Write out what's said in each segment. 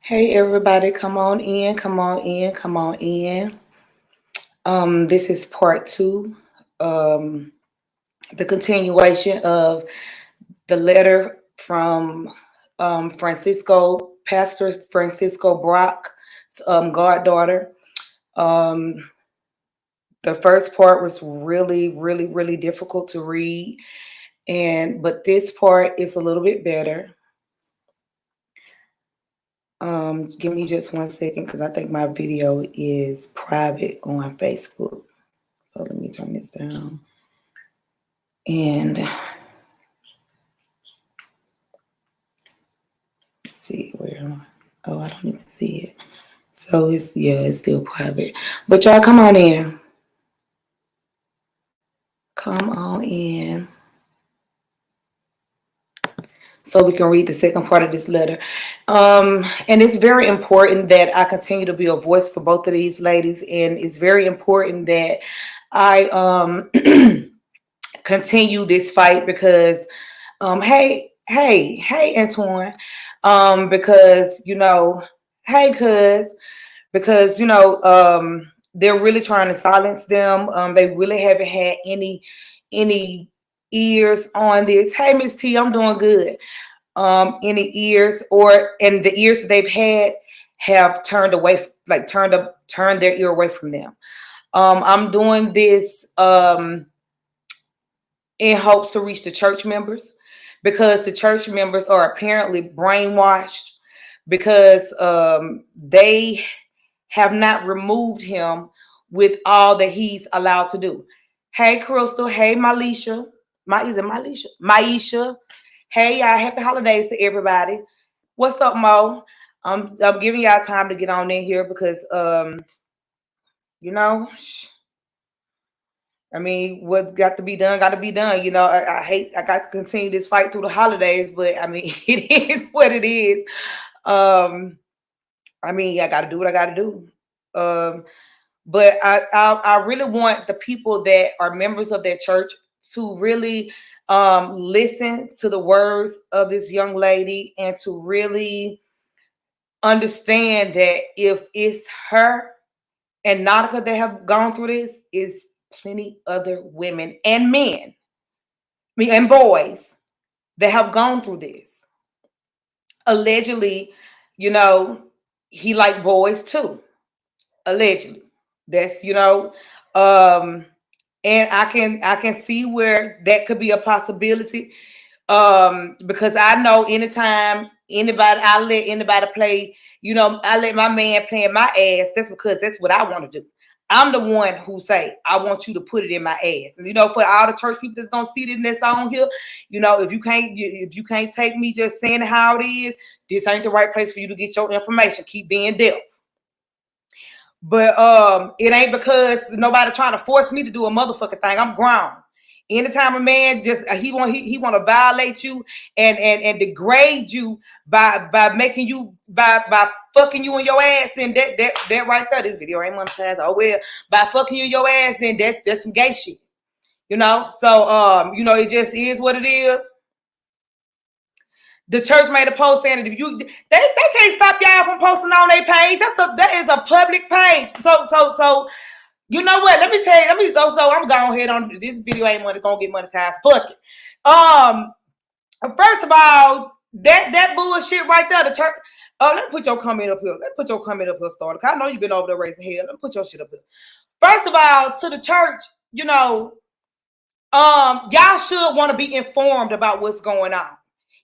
Hey everybody, come on in, come on in, come on in. This is part two, um, the continuation of the letter from Pastor Francisco Brock's goddaughter. Um, the first part was really, really, really difficult to read, but this part is a little bit better. Give me just 1 second because I think my video is private on Facebook. So let me turn this down. And let's see where am I? Oh, I don't even see it. So it's still private. But y'all come on in. Come on in. So we can read the second part of this letter. And it's very important that I continue to be a voice for both of these ladies. And it's very important that I continue this fight because hey Antoine. Because hey cuz, because they're really trying to silence them. They really haven't had any ears on this. Hey Miss T, I'm doing good. Any ears, and the ears that they've had have turned away, like turned their ear away from them. I'm doing this in hopes to reach the church members, because the church members are apparently brainwashed, because they have not removed him with all that he's allowed to do. Hey Crystal, hey Malisha, is it Malisha? Maisha, hey y'all, happy holidays to everybody. What's up, Mo? I'm giving y'all time to get on in here because you know I mean, what got to be done, got to be done. I got to continue this fight through the holidays, but I mean, it is what it is. I mean, I got to do what I got to do. But I really want the people that are members of that church to really listen to the words of this young lady and to really understand that if it's her and Nautica that have gone through this, is plenty other women and men, and boys that have gone through this. Allegedly, he liked boys too. Allegedly. That's and I can see where that could be a possibility. Because I know anytime I let anybody play, I let my man play in my ass, that's because that's what I want to do. I'm the one who say I want you to put it in my ass. And for all the church people that's gonna see this and that's on here, if you can't take me just saying how it is, this ain't the right place for you to get your information. Keep being deaf. But it ain't because nobody trying to force me to do a motherfucking thing. I'm grown. Anytime a man just he want to violate you and degrade you by making you by fucking you in your ass, then that right there, this video ain't monetized. Oh well, by fucking you in your ass, then that's some gay shit. So it just is what it is. The church made a post saying that if they can't stop y'all from posting on their page. That is a public page. So you know what? Let me tell you. So I'm going ahead on this video. Ain't gonna get monetized. Fuck it. First of all, that bullshit right there. The church. Let me put your comment up here. Starter. Cause I know you've been over there raising hell. Let me put your shit up here. First of all, to the church, y'all should want to be informed about what's going on.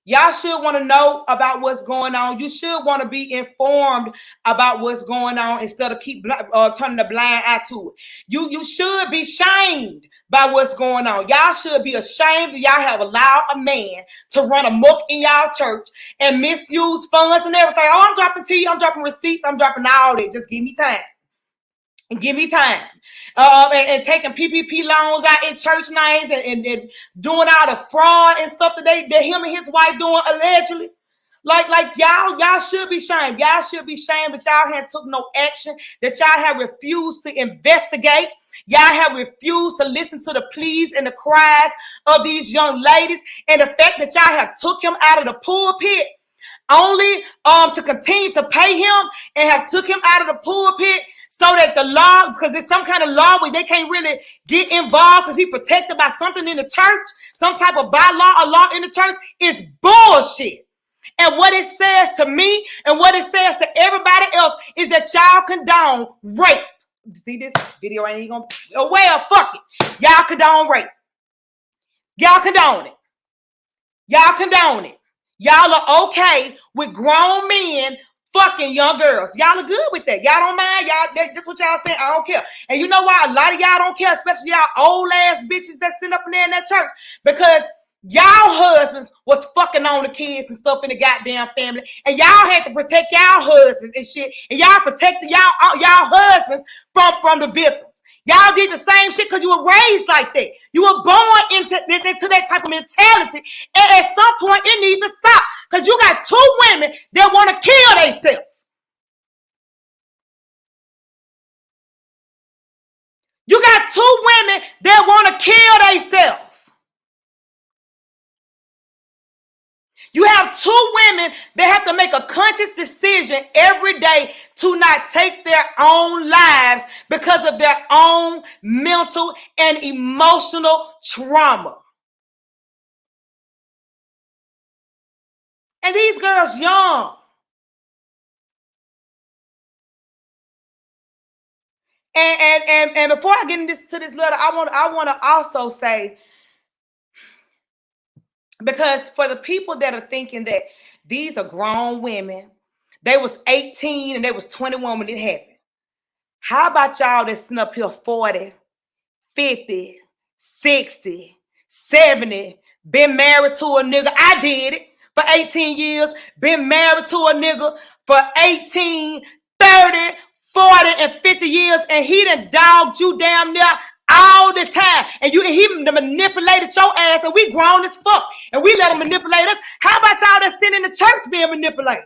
Y'all should want to know about what's going on. You should want to be informed about what's going on instead of keep turning the blind eye to it. You should be shamed by what's going on. Y'all should be ashamed that y'all have allowed a man to run amok in y'all church and misuse funds and everything. Oh, I'm dropping tea, I'm dropping receipts, I'm dropping all that. Just give me time. And give me time. And taking PPP loans out in church names and doing all the fraud and stuff that him and his wife doing allegedly. Like y'all should be shamed. Y'all should be shamed that y'all had took no action, that y'all have refused to investigate. Y'all have refused to listen to the pleas and the cries of these young ladies. And the fact that y'all have took him out of the pulpit only to continue to pay him and have took him out of the pulpit so that the law, because there's some kind of law where they can't really get involved because he's protected by something in the church, some type of bylaw or law in the church, is bullshit. And what it says to me and what it says to everybody else is that y'all condone rape. See, this video ain't even gonna, well, fuck it. Y'all condone rape. Y'all condone it. Y'all condone it. Y'all are okay with grown men fucking young girls. Y'all are good with that. Y'all don't mind. Y'all, that's what y'all saying. I don't care. And you know why a lot of y'all don't care, especially y'all old ass bitches that sit up in there in that church? Because y'all husbands was fucking on the kids and stuff in the goddamn family, and y'all had to protect y'all husbands and shit, and y'all protected y'all husbands from the victims. Y'all did the same shit because you were raised like that. You were born into that type of mentality, and at some point it needs to stop because you got two women that want to kill themselves. You got two women that want to kill themselves. You have two women that have to make a conscious decision every day to not take their own lives because of their own mental and emotional trauma. And these girls young. And before I get into this letter, I want to also say, because for the people that are thinking that these are grown women, they was 18 and they was 21 when it happened. How about y'all that's sitting up here 40, 50, 60, 70, been married to a nigga? I did it for 18 years, been married to a nigga for 18, 30, 40, and 50 years, and he done dogged you damn near all the time, and he manipulated your ass, and we grown as fuck, and we let him manipulate us. How about y'all that sit in the church being manipulated?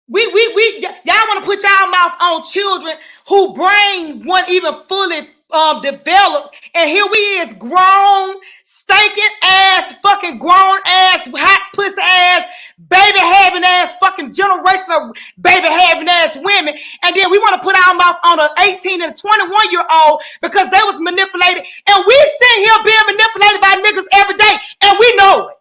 Y'all want to put y'all mouth on children who brain weren't even fully developed, and here we is grown, stinking ass, fucking grown ass, hot pussy ass, baby having ass, fucking generational baby having ass women, and then we want to put our mouth on an 18 and 21-year-old because they was manipulated, and we sit here being manipulated by niggas every day, and we know it.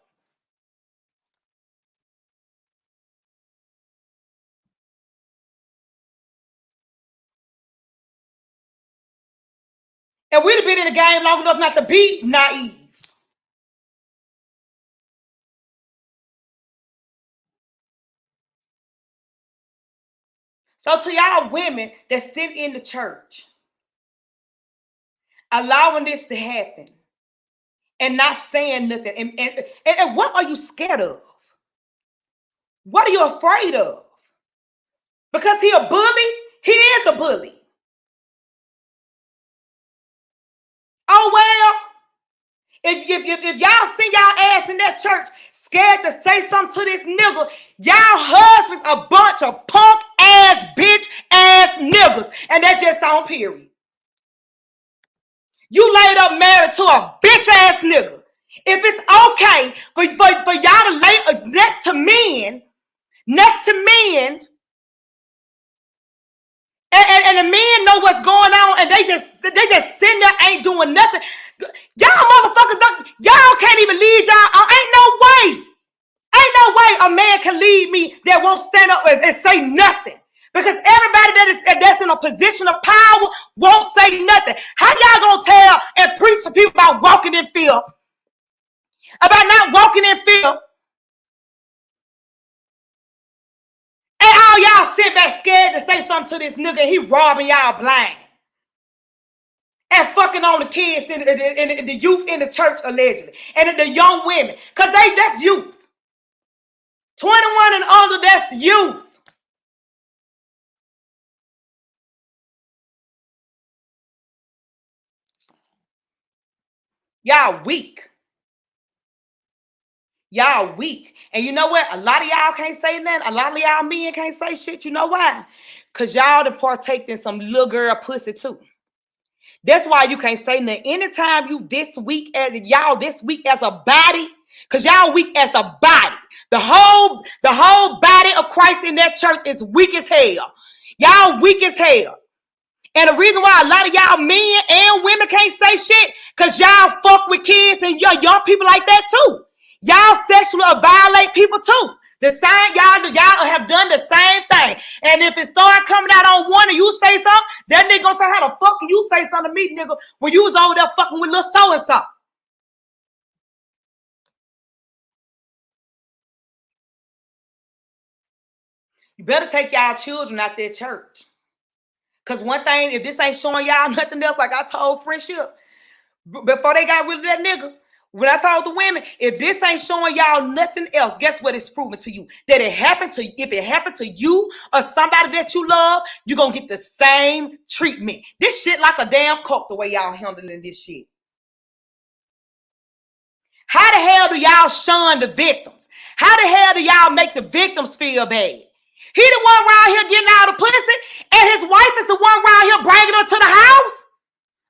And we'd have been in the game long enough not to be naive. So to y'all women that sit in the church, allowing this to happen and not saying nothing, and what are you scared of? What are you afraid of? Because he a bully? He is a bully. Oh, well, if y'all see y'all ass in that church scared to say something to this nigga, y'all husbands a bunch of punk ass, bitch ass niggas. And that's just on period. You laid up married to a bitch ass nigga. If it's okay for y'all to lay next to men, and the men know what's going on, and they just sitting there ain't doing nothing. Y'all motherfuckers, y'all can't even lead y'all. Ain't no way a man can lead me that won't stand up and say nothing. Because everybody that's in a position of power won't say nothing. How y'all gonna tell and preach to people about walking in fear? About not walking in fear? And all y'all sit back scared to say something to this nigga, and he robbing y'all blind. And fucking on the kids and the youth in the church, allegedly. And the young women. Because that's youth. 21 and under, that's youth. Y'all weak. Y'all weak. And you know what? A lot of y'all can't say nothing. A lot of y'all men can't say shit. You know why? Because y'all done partake in some little girl pussy too. That's why you can't say nothing. Anytime you this week as a body, Because y'all weak as a body. The whole body of Christ in that church is weak as hell. Y'all weak as hell. And the reason why a lot of y'all men and women can't say shit, because y'all fuck with kids and young people like that too. Y'all sexually violate people too. The same, y'all have done the same thing. And if it start coming out on one and you say something, that nigga gonna say, how the fuck can you say something to me, nigga, when you was over there fucking with little so-and-so? You better take y'all children out their church. Because one thing, if this ain't showing y'all nothing else, like I told Friendship, before they got rid of that nigga, when I told the women, if this ain't showing y'all nothing else, guess what it's proving to you? That it happened to, if it happened to you or somebody that you love, you're going to get the same treatment. This shit like a damn cult, the way y'all handling this shit. How the hell do y'all shun the victims? How the hell do y'all make the victims feel bad? He the one around here getting out of pussy, and his wife is the one around here bringing her to the house,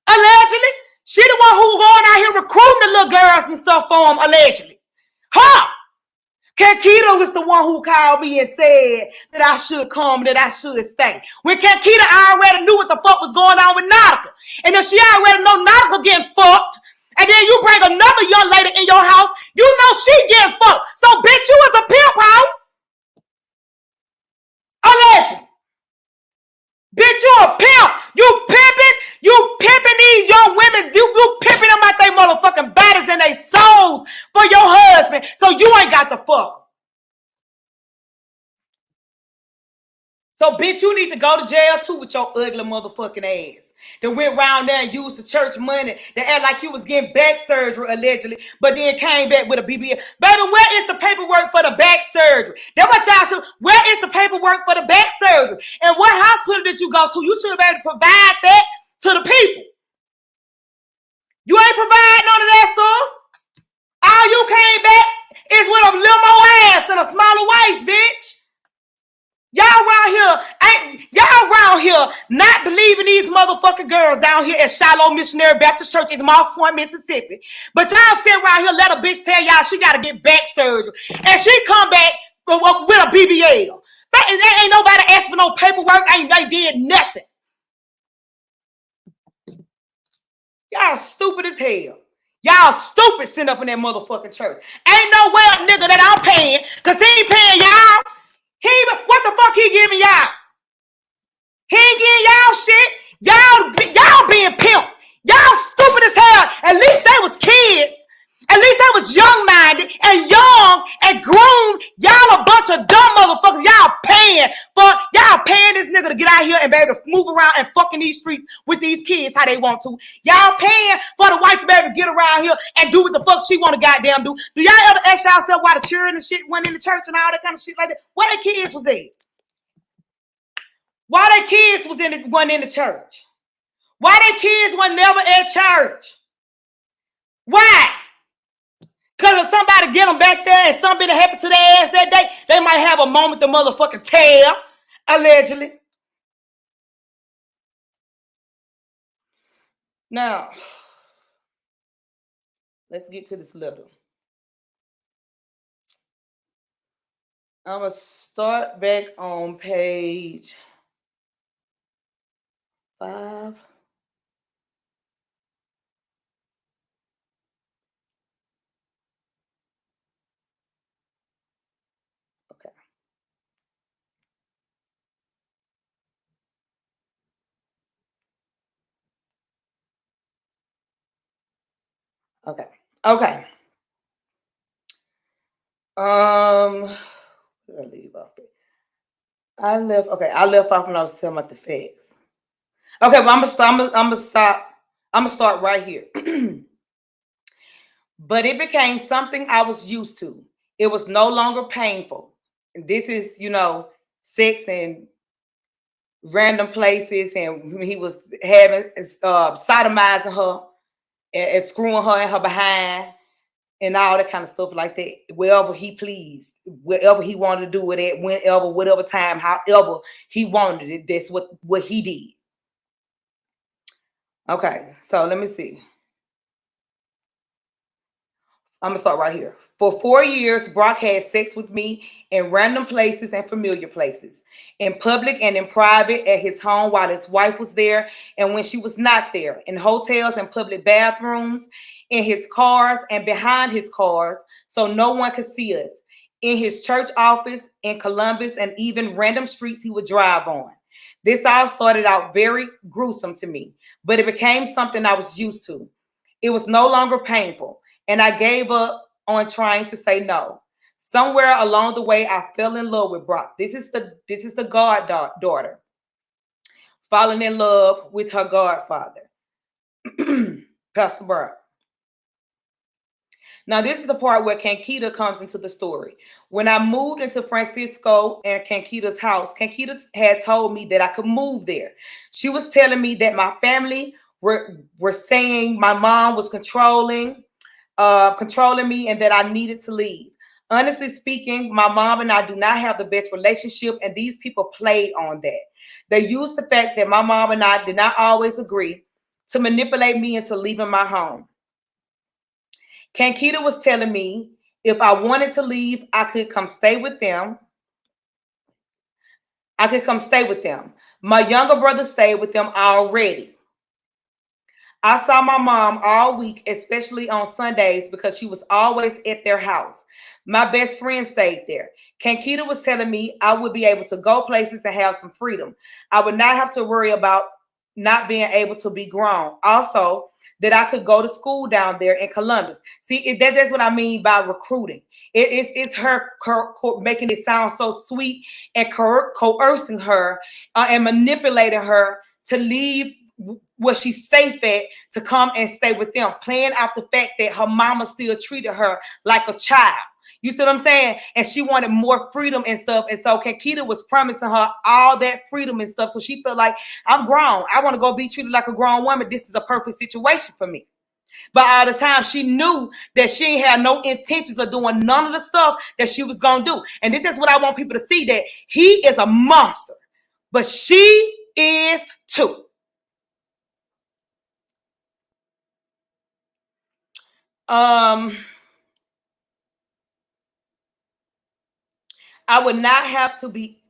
allegedly. She the one who going out here recruiting the little girls and stuff for him, allegedly. Huh? Kankita was the one who called me and said that I should come, that I should stay. When Kankita already knew what the fuck was going on with Nautica. And if she already know Nautica getting fucked, and then you bring another young lady in your house, you know she getting fucked. So bitch, you was a pimp, hoe. Allegedly. Bitch, you a pimp. You pimping these young women. You pimping them out their motherfucking bodies and their souls for your husband. So you ain't got the fuck. So bitch, you need to go to jail too with your ugly motherfucking ass. That went around there and used the church money to act like you was getting back surgery allegedly, but then came back with a BBL. Baby, where is the paperwork for the back surgery? That's what y'all should. Where is the paperwork for the back surgery? And what hospital did you go to? You should have been able to provide that to the people. You ain't provide none of that, sir. All you came back is with a little more ass and a smaller waist, bitch. Y'all around here not believing these motherfucking girls down here at Shiloh Missionary Baptist Church in Moss Point, Mississippi. But y'all sit around here, let a bitch tell y'all she got to get back surgery. And she come back with a BBL. But ain't nobody asked for no paperwork. They did nothing. Y'all stupid as hell. Y'all stupid sitting up in that motherfucking church. Ain't no way a nigga that I'm paying, because he ain't paying y'all. What the fuck he giving y'all? He ain't getting y'all shit. Y'all being pimped. Y'all stupid as hell. At least they was kids. At least they was young-minded and young and groomed. Y'all a bunch of dumb motherfuckers. Y'all paying this nigga to get out here and be able to move around and fuck in these streets with these kids how they want to. Y'all paying for the wife to be able to get around here and do what the fuck she want to goddamn do. Do y'all ever ask yourself why the children and shit went in the church and all that kind of shit like that? Where their kids was at? Why their kids wasn't in the church? Why their kids were never at church? Why? Because if somebody get them back there and something happened to their ass that day, they might have a moment to motherfucking tell, allegedly. Now, let's get to this letter. I'm going to start back on page 5. Okay. What did I leave off? I left off when I was telling about the facts. Okay, but I'm gonna start right here. But it became something I was used to. It was no longer painful. This is, sex in random places, and he was having sodomizing her and screwing her in her behind and all that kind of stuff like that, wherever he pleased, wherever he wanted to do it at, whenever, whatever time, however he wanted it. That's what he did. Okay, so let me see. I'm gonna start right here. For 4 years, Brock had sex with me in random places and familiar places, in public and in private, at his home while his wife was there, and when she was not there, in hotels and public bathrooms, in his cars and behind his cars, so no one could see us, in his church office, in Columbus, and even random streets he would drive on. This all started out very gruesome to me, but it became something I was used to. It was no longer painful, and I gave up on trying to say no. Somewhere along the way, I fell in love with Brock. This is the daughter falling in love with her godfather, Pastor Brock. Now, this is the part where Kankita comes into the story. When I moved into Francisco and Kankita's house, Kankita had told me that I could move there. She was telling me that my family were saying my mom was controlling me and that I needed to leave. Honestly speaking, my mom and I do not have the best relationship, and these people played on that. They used the fact that my mom and I did not always agree to manipulate me into leaving my home. Kankita was telling me if I wanted to leave, I could come stay with them. My younger brother stayed with them already. I saw my mom all week, especially on Sundays, because she was always at their house. My best friend stayed there. Kankita was telling me I would be able to go places and have some freedom. I would not have to worry about not being able to be grown. Also, that I could go to school down there in Columbus. See, that's what I mean by recruiting. It's her making it sound so sweet and coercing her and manipulating her to leave where she's safe at to come and stay with them, playing out the fact that her mama still treated her like a child. You see what I'm saying? And she wanted more freedom and stuff. And so Kankita was promising her all that freedom and stuff. So she felt like, I'm grown. I want to go be treated like a grown woman. This is a perfect situation for me. But all the time, she knew that she had no intentions of doing none of the stuff that she was going to do. And this is what I want people to see, that he is a monster, but she is too. I would not have to be,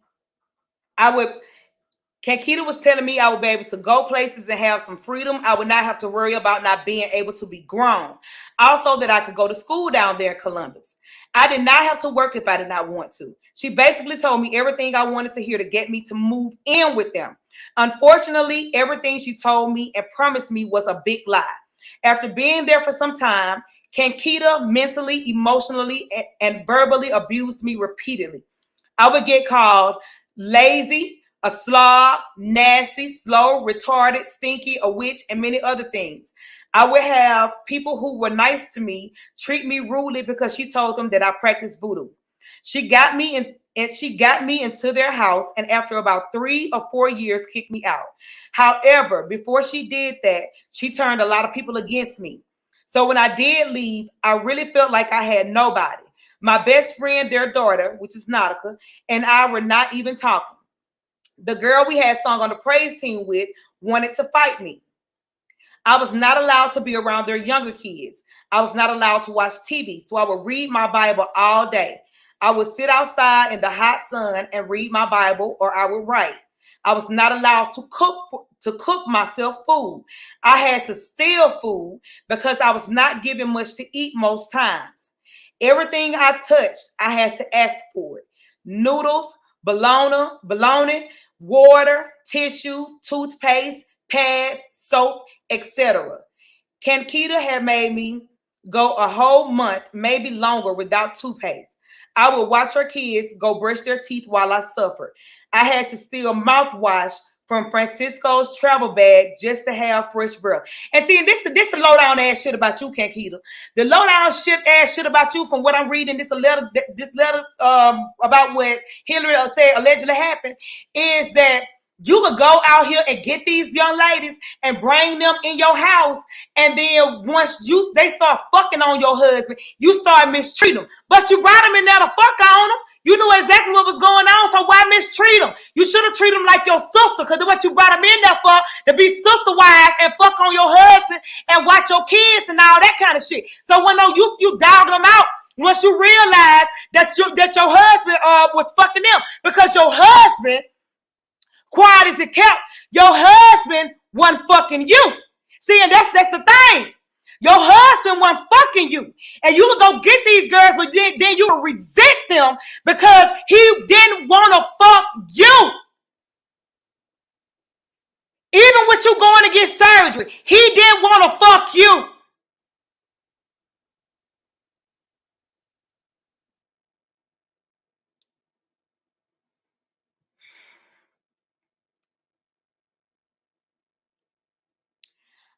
Kankita was telling me I would be able to go places and have some freedom. I would not have to worry about not being able to be grown. Also, that I could go to school down there in Columbus. I did not have to work if I did not want to. She basically told me everything I wanted to hear to get me to move in with them. Unfortunately, everything she told me and promised me was a big lie. After being there for some time, Kankita mentally, emotionally, and verbally abused me repeatedly. I would get called lazy, a slob, nasty, slow, retarded, stinky, a witch, and many other things. I would have people who were nice to me treat me rudely because she told them that I practiced voodoo. She got me into their house, and after about 3 or 4 years, kicked me out. However, before she did that, she turned a lot of people against me. So when I did leave, I really felt like I had nobody. My best friend, their daughter, which is Nautica, and I were not even talking. The girl we had sung on the praise team with wanted to fight me. I was not allowed to be around their younger kids. I was not allowed to watch TV, so I would read my Bible all day. I would sit outside in the hot sun and read my Bible, or I would write. I was not allowed to cook myself food. I had to steal food because I was not given much to eat most times. Everything I touched, I had to ask for it. Noodles, bologna, water, tissue, toothpaste, pads, soap, etc. Kankita had made me go a whole month, maybe longer, without toothpaste. I would watch her kids go brush their teeth while I suffered. I had to steal mouthwash from Francisco's travel bag just to have fresh breath. And see, this the low down ass shit about you, Kankita. The low down ass shit about you, from what I'm reading, this letter about what Hillary said allegedly happened, is that you would go out here and get these young ladies and bring them in your house, and then once they start fucking on your husband, you start mistreating them. But you brought them in there to fuck on them. You knew exactly what was going on, so why mistreat them? You should have treated them like your sister, because what you brought them in there for, to be sister wives and fuck on your husband and watch your kids and all that kind of shit. So when you dogged them out, once you realize that your husband was fucking them, because your husband, quiet as it kept, your husband wasn't fucking you. See, and that's the thing. Your husband wasn't fucking you. And you would go get these girls, but then you would resent them because he didn't want to fuck you. Even with you going to get surgery, he didn't want to fuck you.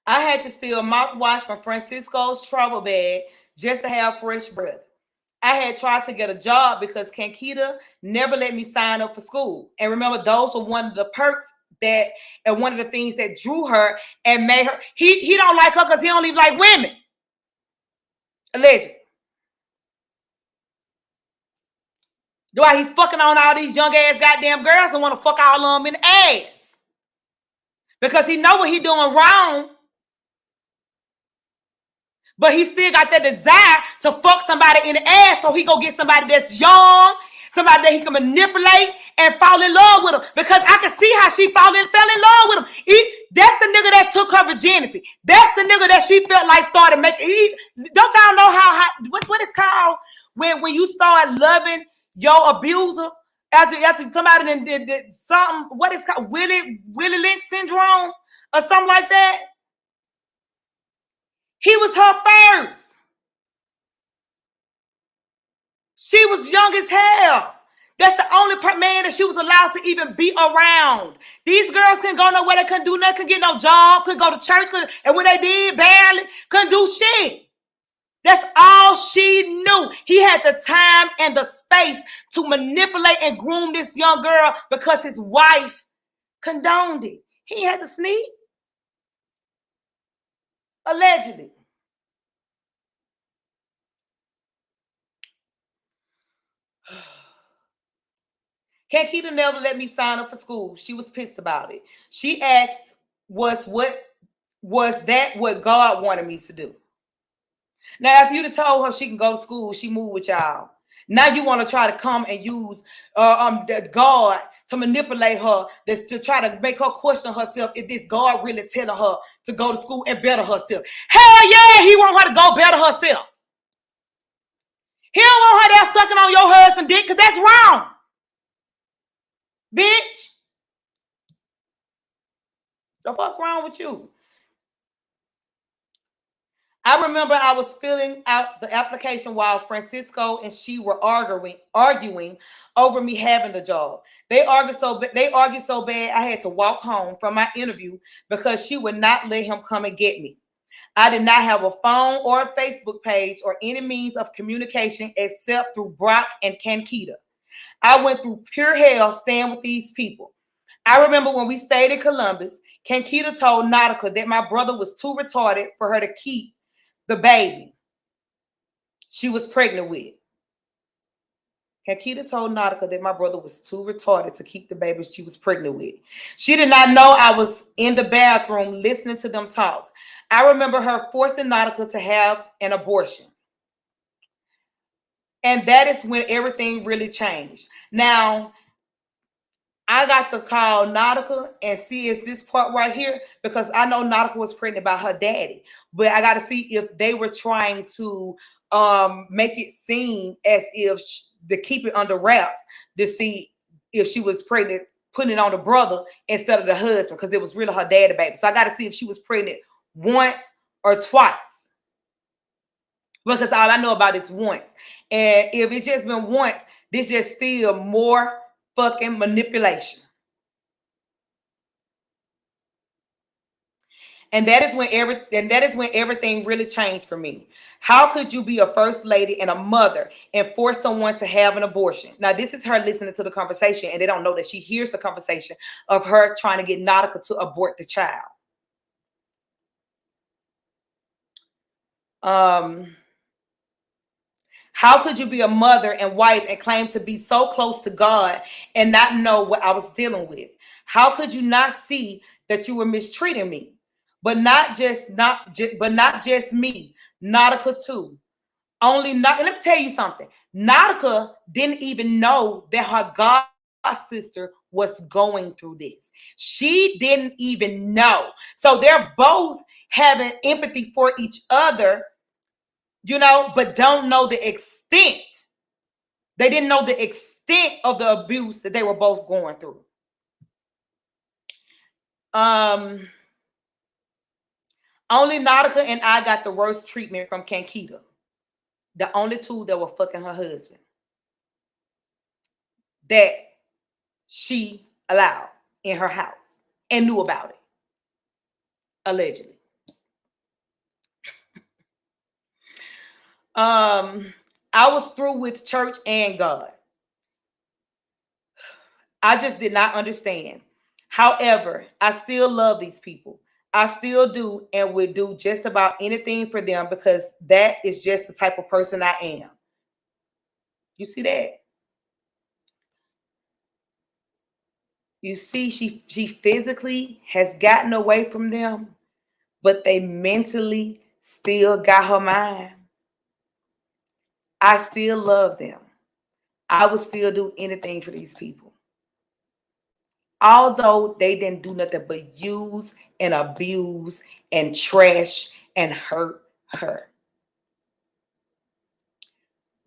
I had to steal mouthwash from Francisco's travel bag just to have fresh breath. I had tried to get a job because Kankita never let me sign up for school. And remember, those were one of the perks that, and one of the things that drew her and made her. He don't like her because he don't even like women. Alleged. Why he fucking on all these young ass goddamn girls and want to fuck all of them in the ass. Because he know what he doing wrong. But he still got that desire to fuck somebody in the ass, so he go get somebody that's young, somebody that he can manipulate and fall in love with him. Because I can see how she fell in love with him. That's the nigga that took her virginity. That's the nigga that she felt like started making. Don't y'all know how what it's called when you start loving your abuser after somebody did something? What is called Willie Lynch syndrome or something like that. He was her first. She was young as hell. That's the only man that she was allowed to even be around. These girls couldn't go nowhere. They couldn't do nothing. Couldn't get no job. Couldn't go to church. And when they did, barely couldn't do shit. That's all she knew. He had the time and the space to manipulate and groom this young girl because his wife condoned it. He had to sneak. Allegedly. Kankita never let me sign up for school. She was pissed about it. She asked, was that what God wanted me to do? Now, if you'd have told her she can go to school, she moved with y'all. Now you want to try to come and use God to manipulate her, to try to make her question herself if this God really telling her to go to school and better herself. Hell yeah, he want her to go better herself. He don't want her there sucking on your husband dick, because that's wrong. Bitch. The fuck wrong with you? I remember I was filling out the application while Francisco and she were arguing over me having the job. They argued so bad I had to walk home from my interview because she would not let him come and get me. I did not have a phone or a Facebook page or any means of communication except through Brock and Kankita. I went through pure hell staying with these people. I remember when we stayed in Columbus, Kankita told Nautica that my brother was too retarded for her to keep the baby she was pregnant with. Kankita told Nautica that my brother was too retarded to keep the baby she was pregnant with. She did not know I was in the bathroom listening to them talk. I remember her forcing Nautica to have an abortion. And that is when everything really changed. Now, I got to call Nautica and see is this part right here, because I know Nautica was pregnant by her daddy, but I got to see if they were trying to make it seem as if to keep it under wraps to see if she was pregnant, putting it on the brother instead of the husband, because it was really her daddy baby. So I got to see if she was pregnant once or twice, because all I know about is once. And if it's just been once, this is still more fucking manipulation. And that is when everything really changed for me. How could you be a first lady and a mother and force someone to have an abortion? Now, this is her listening to the conversation, and they don't know that she hears the conversation of her trying to get Nautica to abort the child. How could you be a mother and wife and claim to be so close to God and not know what I was dealing with? How could you not see that you were mistreating me? But not just me, Nautica too. Only not. And let me tell you something. Nautica didn't even know that her god sister was going through this. She didn't even know. So they're both having empathy for each other, but don't know the extent. They didn't know the extent of the abuse that they were both going through. Only Nautica and I got the worst treatment from Kankita. The only two that were fucking her husband. That she allowed in her house and knew about it. Allegedly. I was through with church and God. I just did not understand. However, I still love these people. I still do and would do just about anything for them because that is just the type of person I am. You see that? You see, she physically has gotten away from them, but they mentally still got her mind. I still love them. I would still do anything for these people. Although they didn't do nothing but use and abuse and trash and hurt her.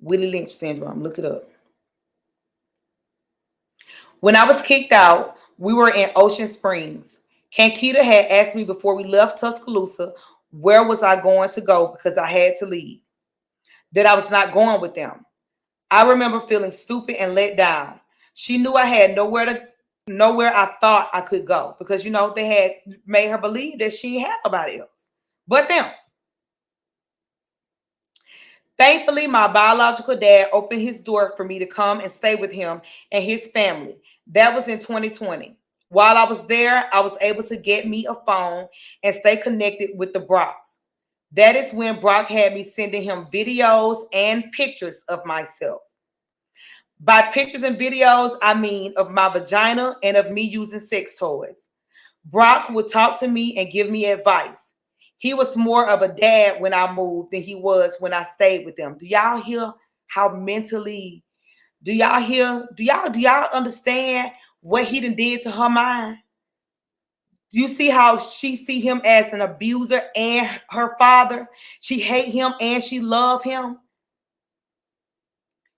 Willie Lynch syndrome, look it up. When I was kicked out, we were in Ocean Springs. Kankita had asked me before we left Tuscaloosa where was I going to go because I had to leave. That I was not going with them. I remember feeling stupid and let down. She knew I had nowhere I thought I could go because, they had made her believe that she had nobody else but them. Thankfully, my biological dad opened his door for me to come and stay with him and his family. That was in 2020. While I was there, I was able to get me a phone and stay connected with the Brocks. That is when Brock had me sending him videos and pictures of myself. By pictures and videos, I mean of my vagina and of me using sex toys. Brock would talk to me and give me advice. He was more of a dad when I moved than he was when I stayed with them. Do y'all hear how mentally? Do y'all understand what he done did to her mind? Do you see how she see him as an abuser and her father? She hate him and she love him.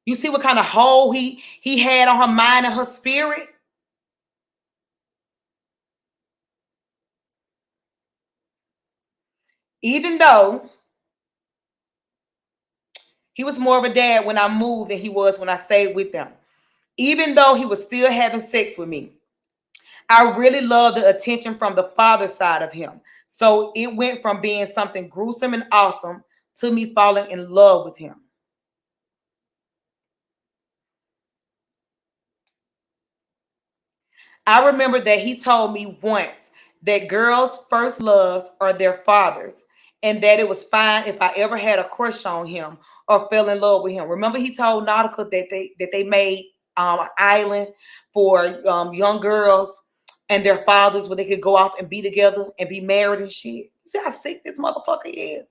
You see what kind of hold he had on her mind and her spirit? Even though he was more of a dad when I moved than he was when I stayed with them. Even though he was still having sex with me. I really love the attention from the father side of him. So it went from being something gruesome and awesome to me falling in love with him. I remember that he told me once that girls' first loves are their fathers and that it was fine if I ever had a crush on him or fell in love with him. Remember he told Nautica that they made an island for young girls and their fathers where they could go off and be together and be married and shit. You see how sick this motherfucker is?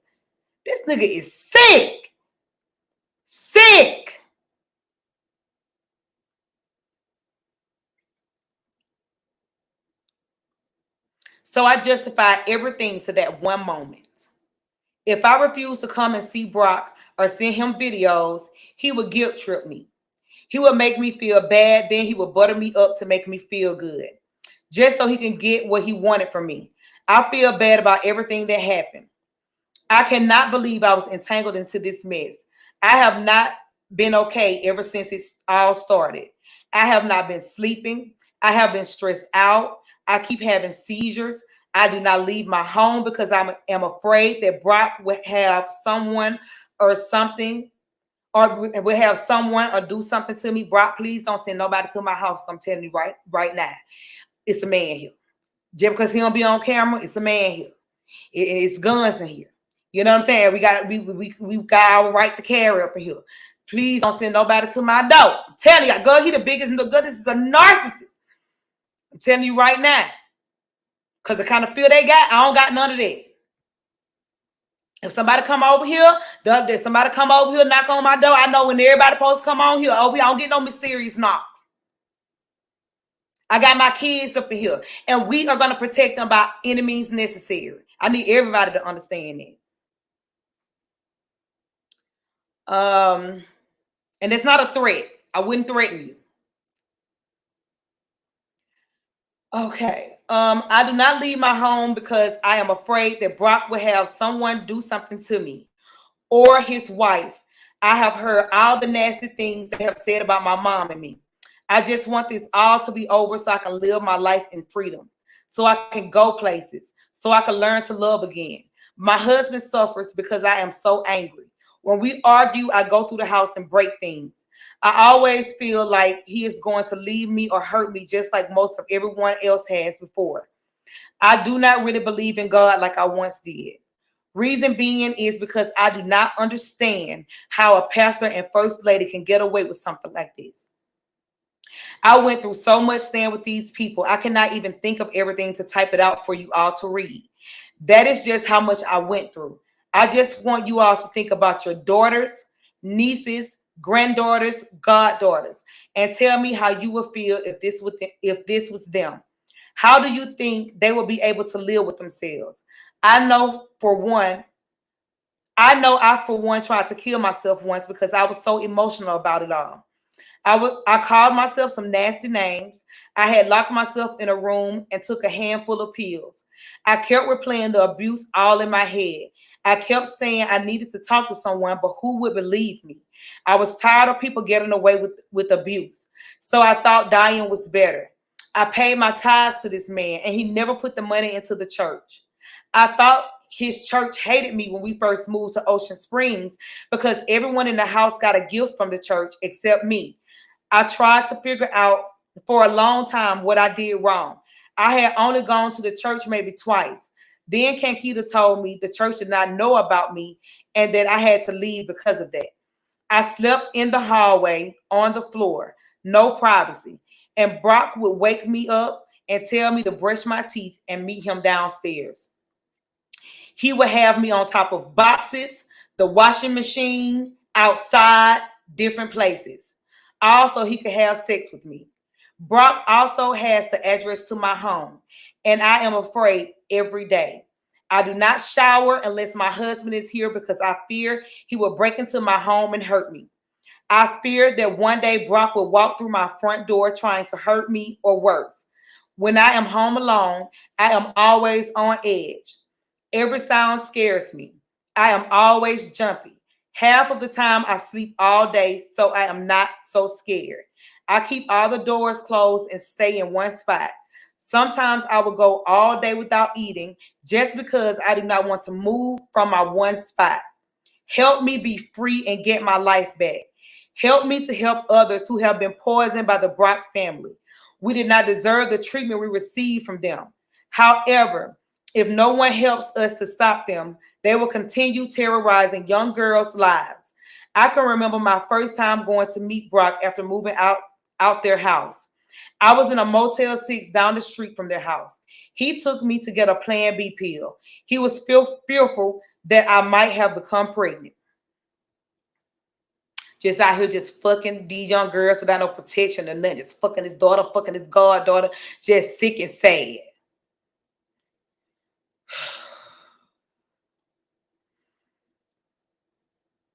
This nigga is sick. Sick. So I justify everything to that one moment. If I refused to come and see Brock or send him videos, he would guilt trip me. He would make me feel bad. Then he would butter me up to make me feel good, just so he can get what he wanted from me. I feel bad about everything that happened. I cannot believe I was entangled into this mess. I have not been okay ever since it all started. I have not been sleeping. I have been stressed out. I keep having seizures. I do not leave my home because I am afraid that Brock would have someone or something, or would have someone or do something to me. Brock, please don't send nobody to my house. I'm telling you right now. It's a man here. Just because he don't be on camera, it's a man here. It's guns in here. You know what I'm saying? We got our right to carry up in here. Please don't send nobody to my door. I'm telling you, girl, he the biggest and the good. This is a narcissist. I'm telling you right now. Because the kind of feel they got, I don't got none of that. If somebody come over here, somebody come over here, knock on my door, I know when everybody supposed to come on here, over here, I don't get no mysterious knocks. I got my kids up in here. And we are going to protect them by any means necessary. I need everybody to understand that. And it's not a threat. I wouldn't threaten you. Okay. I do not leave my home because I am afraid that Brock will have someone do something to me or his wife. I have heard all the nasty things they have said about my mom and me. I just want this all to be over so I can live my life in freedom, so I can go places, so I can learn to love again. My husband suffers because I am so angry. When we argue, I go through the house and break things. I always feel like he is going to leave me or hurt me just like most of everyone else has before. I do not really believe in God like I once did. Reason being is because I do not understand how a pastor and first lady can get away with something like this. I went through so much staying with these people. I cannot even think of everything to type it out for you all to read. That is just how much I went through. I just want you all to think about your daughters, nieces, granddaughters, goddaughters, and tell me how you would feel if this was them. How do you think they will be able to live with themselves? I know for one tried to kill myself once because I was so emotional about it all. I called myself some nasty names. I had locked myself in a room and took a handful of pills. I kept replaying the abuse all in my head. I kept saying I needed to talk to someone, but who would believe me? I was tired of people getting away with abuse. So I thought dying was better. I paid my tithes to this man, and he never put the money into the church. I thought his church hated me when we first moved to Ocean Springs because everyone in the house got a gift from the church except me. I tried to figure out for a long time what I did wrong. I had only gone to the church maybe twice. Then Kankita told me the church did not know about me and that I had to leave because of that. I slept in the hallway on the floor, no privacy. And Brock would wake me up and tell me to brush my teeth and meet him downstairs. He would have me on top of boxes, the washing machine, outside, different places. Also, he could have sex with me. Brock also has the address to my home, and I am afraid every day. I do not shower unless my husband is here because I fear he will break into my home and hurt me. I fear that one day Brock will walk through my front door trying to hurt me or worse. When I am home alone, I am always on edge. Every sound scares me. I am always jumpy. Half of the time I sleep all day, so I am not so scared. I keep all the doors closed and stay in one spot. Sometimes I will go all day without eating just because I do not want to move from my one spot. Help me be free and get my life back. Help me to help others who have been poisoned by the Brock family. We did not deserve the treatment we received from them. However, if no one helps us to stop them, they will continue terrorizing young girls' lives. I can remember my first time going to meet Brock after moving out their house. I was in a Motel 6 down the street from their house. He took me to get a Plan B pill. He was fearful that I might have become pregnant. Just out here just fucking these young girls without no protection and nothing. Just fucking his daughter, fucking his goddaughter. Just sick and sad.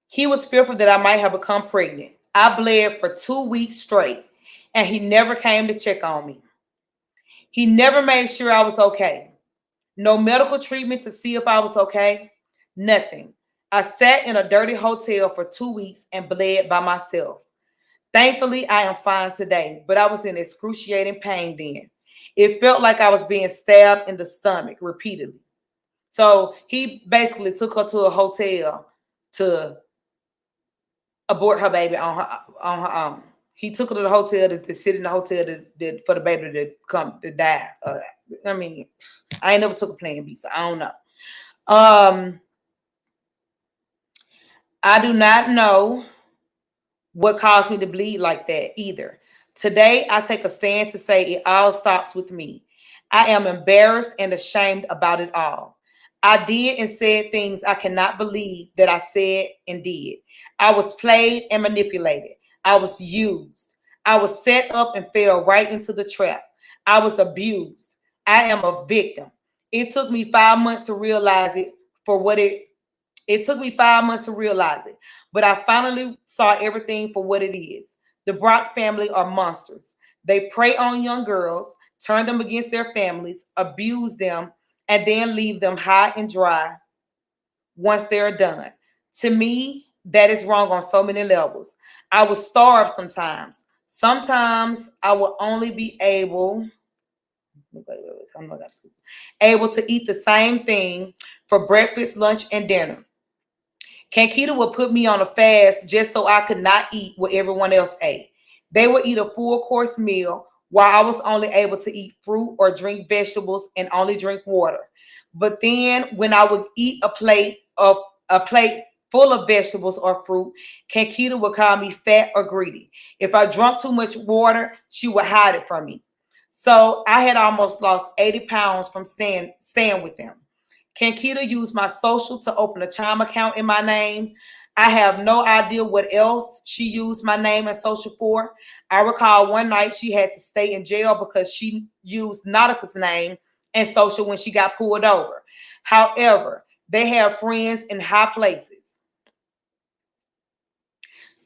He was fearful that I might have become pregnant. I bled for 2 weeks straight, and he never came to check on me. He never made sure I was okay. No medical treatment to see if I was okay. Nothing. I sat in a dirty hotel for 2 weeks and bled by myself. Thankfully, I am fine today, but I was in excruciating pain then. It felt like I was being stabbed in the stomach repeatedly. So he basically took her to a hotel to abort her baby on her own. He took her to the hotel to sit in the hotel for the baby to come to die. I mean, I ain't never took a Plan B, so I don't know. I do not know what caused me to bleed like that either. Today, I take a stand to say it all stops with me. I am embarrassed and ashamed about it all. I did and said things I cannot believe that I said and did. I was played and manipulated. I was used. I was set up and fell right into the trap. I was abused. I am a victim. It took me 5 months to realize it for what it took me 5 months to realize it, but I finally saw everything for what it is. The Brock family are monsters. They prey on young girls, turn them against their families, abuse them, and then leave them high and dry once they're done. To me, that is wrong on so many levels. I was starved sometimes. Sometimes I will only be able to eat the same thing for breakfast, lunch, and dinner. Kankita would put me on a fast just so I could not eat what everyone else ate. They would eat a full course meal while I was only able to eat fruit or drink vegetables and only drink water. But then when I would eat a plate full of vegetables or fruit, Kankita would call me fat or greedy. If I drank too much water, she would hide it from me. So I had almost lost 80 pounds from staying with them. Kankita used my social to open a Chime account in my name. I have no idea what else she used my name and social for. I recall one night she had to stay in jail because she used Nautica's name and social when she got pulled over. However, they have friends in high places.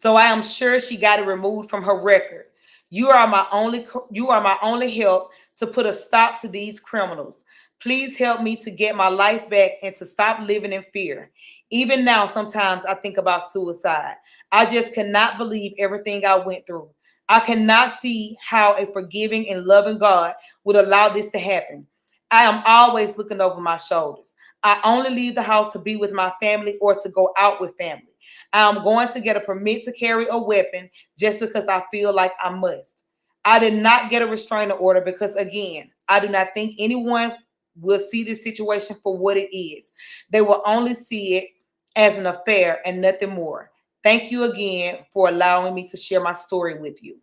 So I am sure she got it removed from her record. You are my only help to put a stop to these criminals. Please help me to get my life back and to stop living in fear. Even now, sometimes I think about suicide. I just cannot believe everything I went through. I cannot see how a forgiving and loving God would allow this to happen. I am always looking over my shoulders. I only leave the house to be with my family or to go out with family. I'm going to get a permit to carry a weapon just because I feel like I must. I did not get a restraining order because, again, I do not think anyone will see this situation for what it is. They will only see it as an affair and nothing more. Thank you again for allowing me to share my story with you.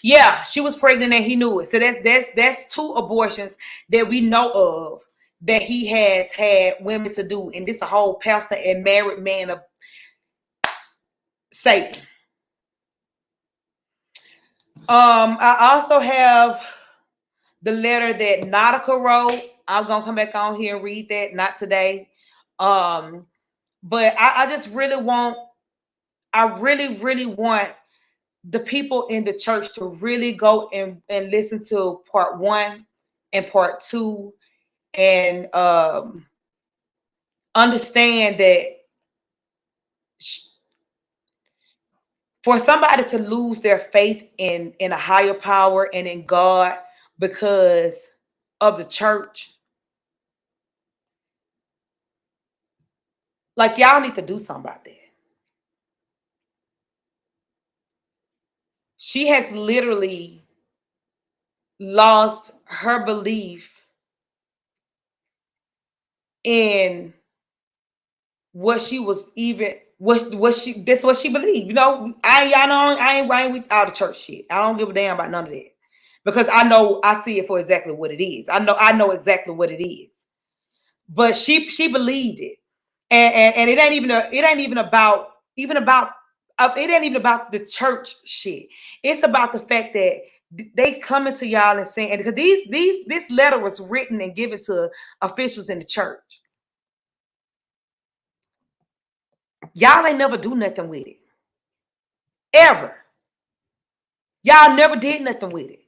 Yeah, she was pregnant and he knew it. So that's two abortions that we know of that he has had women to do, and this a whole pastor and married man of Satan. I also have the letter that Nautica wrote. I'm gonna come back on here and read that. Not today, but I just really want. I really want the people in the church to really go and listen to part one and part two and understand that for somebody to lose their faith in a higher power and in God because of the church, like y'all need to do something about that. She has literally lost her belief in what she was even what she that's what she believed. You know, I ain't with all the church shit. I don't give a damn about none of that. Because I see it for exactly what it is. I know exactly what it is. But she believed it. And it ain't even about it ain't even about the church shit. It's about the fact that they coming to y'all and saying, because this letter was written and given to officials in the church. Y'all ain't never do nothing with it. Ever. Y'all never did nothing with it.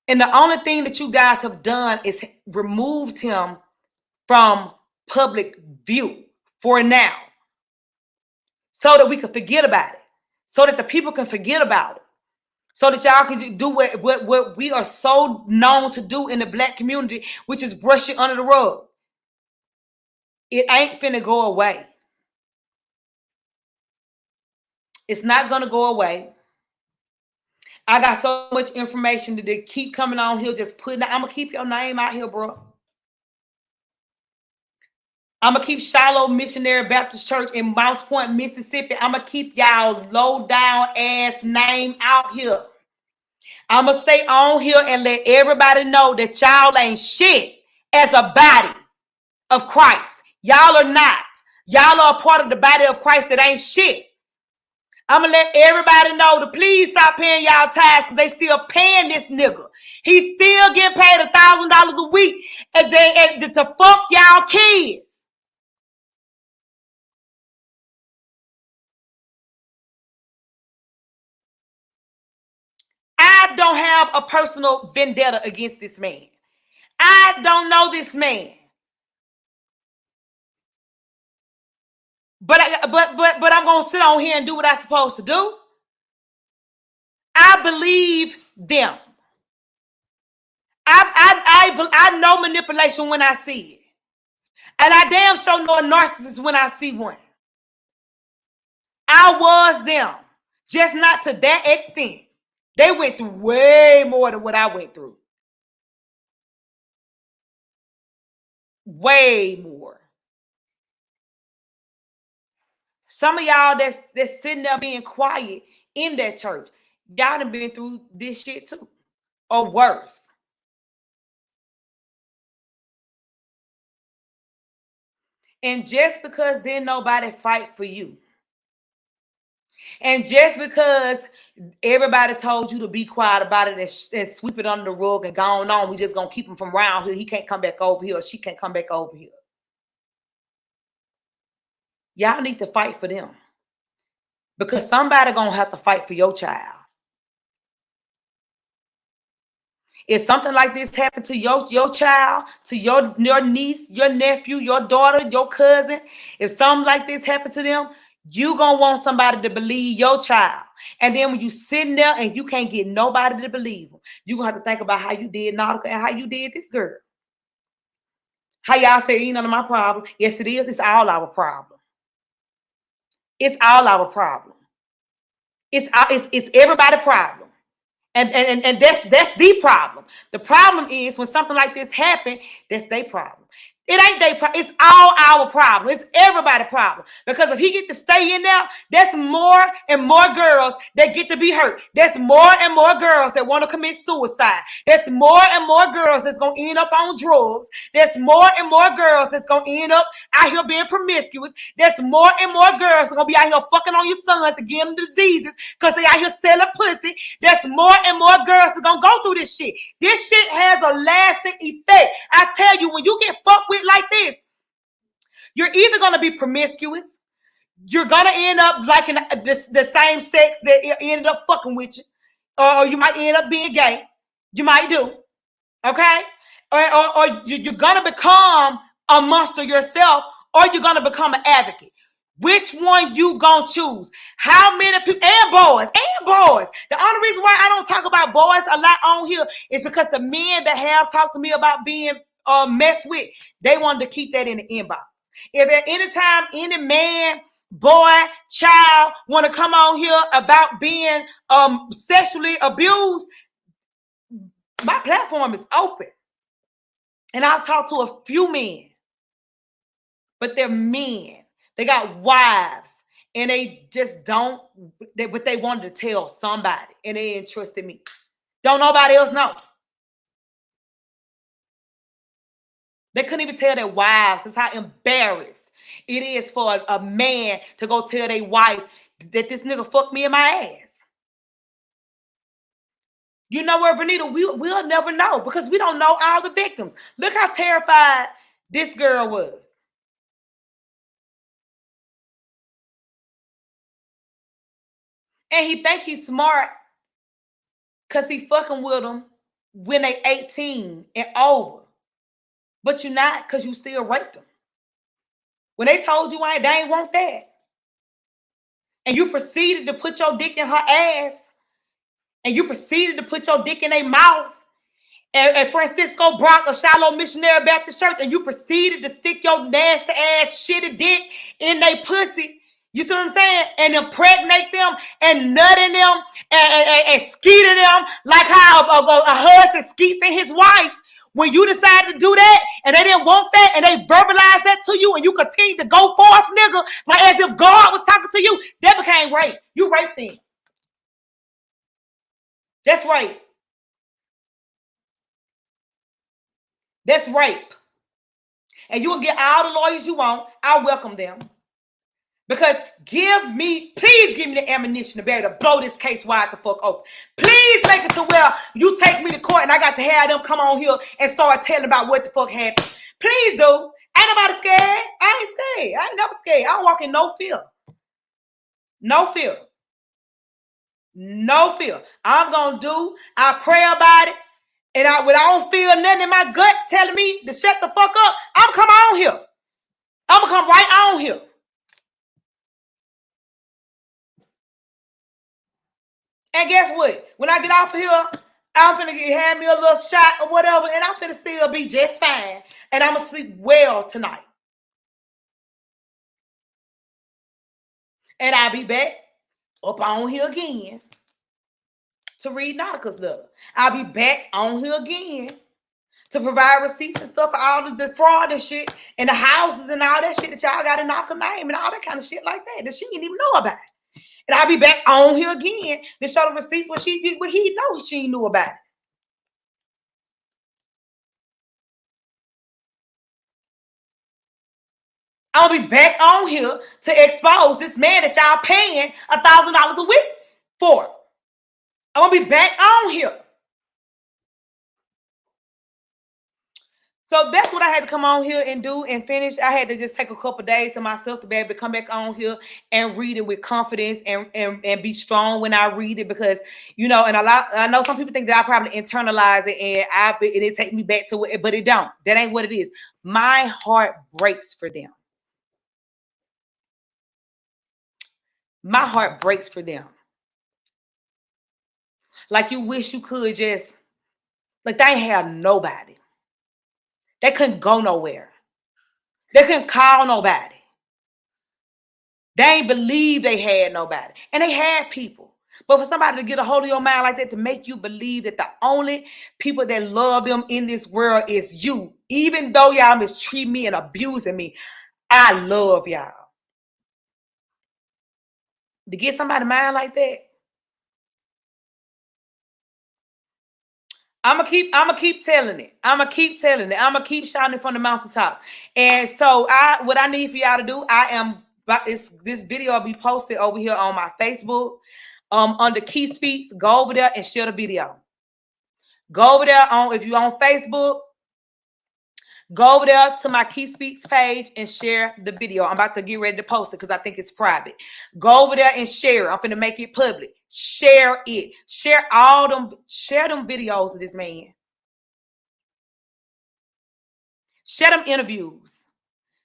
And the only thing that you guys have done is removed him from public view for now. So that we can forget about it. So that the people can forget about it. So that y'all can do what we are so known to do in the black community, which is brush it under the rug. It ain't finna go away. It's not gonna go away. I got so much information to keep coming on here, just putting. I'm gonna keep your name out here, bro. I'm going to keep Shiloh Missionary Baptist Church in Mouse Point, Mississippi. I'm going to keep y'all low down ass name out here. I'm going to stay on here and let everybody know that y'all ain't shit as a body of Christ. Y'all are not. Y'all are a part of the body of Christ that ain't shit. I'm going to let everybody know to please stop paying y'all tithes because they still paying this nigga. He's still getting paid $1,000 a week and to fuck y'all kids. I don't have a personal vendetta against this man. I don't know this man. But I'm going to sit on here and do what I'm supposed to do. I believe them. I know manipulation when I see it. And I damn sure know a narcissist when I see one. I was them. Just not to that extent. They went through way more than what I went through. Way more. Some of y'all that's sitting there being quiet in that church, y'all done been through this shit too. Or worse. And just because didn't nobody fight for you. And just because everybody told you to be quiet about it and sweep it under the rug and go on, we just gonna keep him from around here. He can't come back over here or she can't come back over here. Y'all need to fight for them. Because somebody gonna have to fight for your child. If something like this happened to your child, to your niece, your nephew, your daughter, your cousin, if something like this happened to them, you gonna want somebody to believe your child. And then when you sitting there and you can't get nobody to believe them, you gonna have to think about how you did Nautica and how you did this girl. How y'all say ain't none of my problem. Yes, it is. It's all our problem. It's all our problem. It's everybody's problem. And that's the problem. The problem is when something like this happens, that's their problem. It ain't their problem. It's all our problem. It's everybody's problem. Because if he get to stay in there, that's more and more girls that get to be hurt. That's more and more girls that want to commit suicide. That's more and more girls that's going to end up on drugs. That's more and more girls that's going to end up out here being promiscuous. That's more and more girls that's going to be out here fucking on your sons to give them diseases because they out here selling pussy. That's more and more girls that's going to go through this shit. This shit has a lasting effect. I tell you, when you get fucked with like this, you're either going to be promiscuous, you're going to end up liking the same sex that ended up fucking with you, or you might end up being gay. You might do, okay? Or you're going to become a monster yourself, or you're going to become an advocate. Which one you gonna choose? How many people, and boys. The only reason why I don't talk about boys a lot on here is because the men that have talked to me about being messed with, they wanted to keep that in the inbox. If at any time any man, boy, child want to come on here about being sexually abused, my platform is open. And I'll talk to a few men. But they're men. They got wives. And they just don't, but they wanted to tell somebody. And they entrusted me. Don't nobody else know. They couldn't even tell their wives. That's how embarrassed it is for a man to go tell their wife that this nigga fucked me in my ass. You know where, Benita? We'll never know because we don't know all the victims. Look how terrified this girl was. And he think he's smart because he fucking with them when they 18 and over. But you're not because you still raped them. When they told you they ain't want that. And you proceeded to put your dick in her ass. And you proceeded to put your dick in their mouth. And Francisco Brock of Shiloh Missionary Baptist Church. And you proceeded to stick your nasty ass shitty dick in their pussy. You see what I'm saying? And impregnate them and nut in them and skeet in them like how a husband skeets in his wife. when you decide to do that and they didn't want that and they verbalized that to you and you continue to go forth, nigga, like as if God was talking to you, that became rape. You raped them. That's rape. That's rape. And you will get all the lawyers you want. I welcome them. Because please give me the ammunition to be able to blow this case wide the fuck open. Please make it to where you take me to court and I got to have them come on here and start telling about what the fuck happened. Please do. Ain't nobody scared. I ain't scared. I ain't never scared. I don't walk in no fear. No fear. No fear. I pray about it. And when I don't feel nothing in my gut telling me to shut the fuck up, I'm come on here. I'm going to come right on here. And guess what? When I get off of here, I'm finna have me a little shot or whatever, and I'm finna still be just fine. And I'm gonna sleep well tonight. And I'll be back up on here again to read Nautica's letter. I'll be back on here again to provide receipts and stuff for all the fraud and shit and the houses and all that shit that y'all got in Nautica's name and all that kind of shit like that she didn't even know about. And I'll be back on here again to show the receipts what he knows she knew about it. I'll be back on here to expose this man that y'all paying $1,000 a week for. I'm gonna be back on here. So that's what I had to come on here and do and finish. I had to just take a couple days to myself to be able to come back on here and read it with confidence and be strong when I read it because, you know, and I know some people think that I probably internalize it and it take me back to it, but it don't. That ain't what it is. My heart breaks for them. My heart breaks for them. Like you wish you could just, like they ain't have nobody. They couldn't go nowhere. They couldn't call nobody. They ain't believe they had nobody. And they had people. But for somebody to get a hold of your mind like that, to make you believe that the only people that love them in this world is you, even though y'all mistreat me and abusing me, I love y'all. To get somebody mind like that, I'm gonna keep telling it. I'm gonna keep shouting it from the mountaintop. And so what I need for y'all to do, this video will be posted over here on my Facebook. Under Key Speaks, go over there and share the video. Go over there if you're on Facebook, go over there to my Key Speaks page and share the video. I'm about to get ready to post it because I think it's private. Go over there and share it. I'm gonna make it public. Share it. Share them videos of this man. Share them interviews.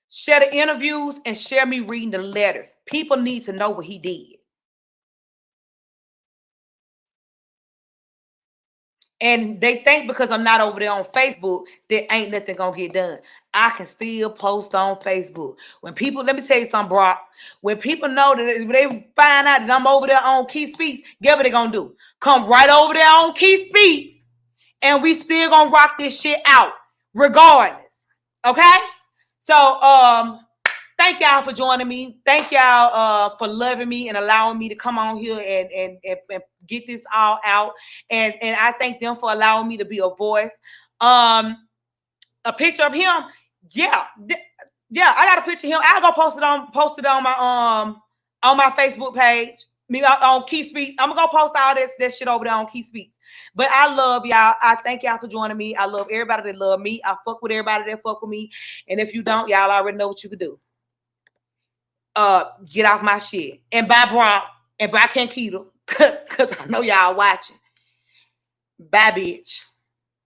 Share the interviews and share me reading the letters. People need to know what he did. And they think because I'm not over there on Facebook, that ain't nothing gonna get done. I can still post on Facebook. When people, let me tell you something, Brock. When people know that they find out that I'm over there on Key Speaks, guess what they gonna do? Come right over there on Key Speaks, and we still gonna rock this shit out, regardless. Okay? So thank y'all for joining me. Thank y'all for loving me and allowing me to come on here and get this all out. And I thank them for allowing me to be a voice. A picture of him. Yeah, I got a picture of him. I'll go post it on my Facebook page. On Key Speaks. I'm gonna go post all that shit over there on Key Speaks. But I love y'all. I thank y'all for joining me. I love everybody that love me. I fuck with everybody that fuck with me. And if you don't, y'all already know what you could do. Get off my shit. And bye, Brock. And bye, Kankita. Because I know y'all watching. Bye, bitch.